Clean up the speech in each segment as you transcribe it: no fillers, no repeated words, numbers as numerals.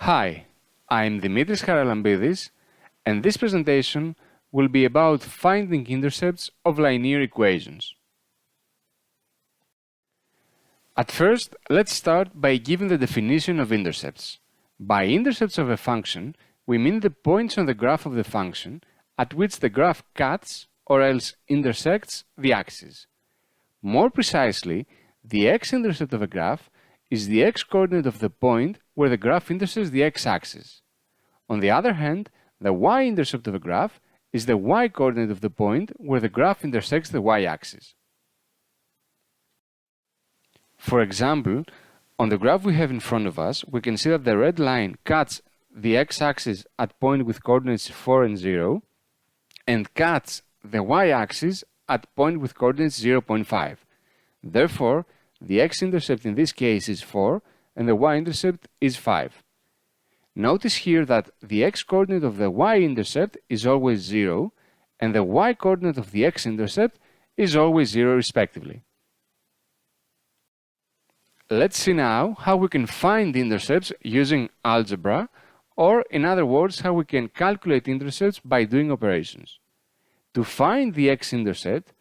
Hi, I'm Dimitris Charalambidis, and this presentation will be about finding intercepts of linear equations. At first, let's start by giving the definition of intercepts. By intercepts of a function, we mean the points on the graph of the function at which the graph cuts or else intersects the axis. More precisely, the x-intercept of a graph is the x-coordinate of the point where the graph intersects the x-axis. On the other hand, the y-intercept of a graph is the y-coordinate of the point where the graph intersects the y-axis. For example, on the graph we have in front of us, we can see that the red line cuts the x-axis at point with coordinates 4 and 0 and cuts the y-axis at point with coordinates 0.5. Therefore, the x-intercept in this case is 4 and the y-intercept is 5. Notice here that the x-coordinate of the y-intercept is always 0 and the y-coordinate of the x-intercept is always 0 respectively. Let's see now how we can find intercepts using algebra, or in other words, how we can calculate intercepts by doing operations. To find the x-intercept,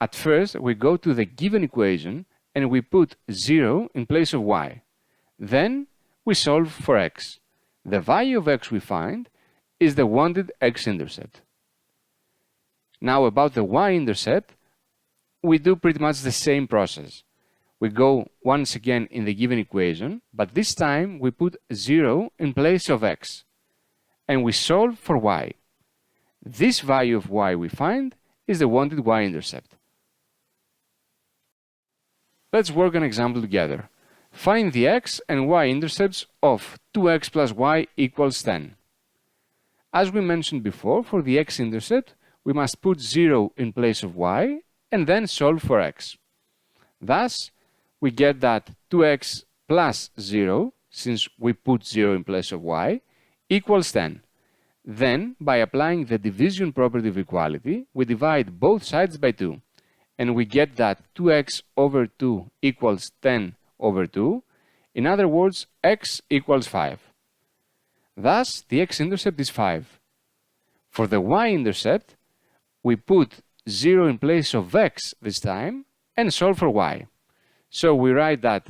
at first we go to the given equation and we put 0 in place of y. Then we solve for x. The value of x we find is the wanted x-intercept. Now about the y-intercept, we do pretty much the same process. We go once again in the given equation, but this time we put 0 in place of x. And we solve for y. This value of y we find is the wanted y-intercept. Let's work an example together. Find the x and y-intercepts of 2x plus y equals 10. As we mentioned before, for the x-intercept, we must put 0 in place of y and then solve for x. Thus, we get that 2x plus 0, since we put 0 in place of y, equals 10. Then, by applying the division property of equality, we divide both sides by 2. And we get that 2x over 2 equals 10 over 2. In other words, x equals 5. Thus, the x-intercept is 5. For the y-intercept, we put 0 in place of x this time and solve for y. So we write that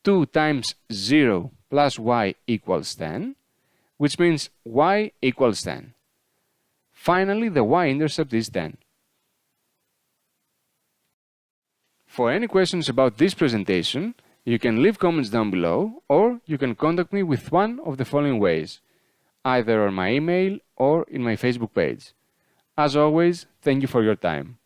2 times 0 plus y equals 10, which means y equals 10. Finally, the y-intercept is 10. For any questions about this presentation, you can leave comments down below, or you can contact me with one of the following ways, either on my email or in my Facebook page. As always, thank you for your time.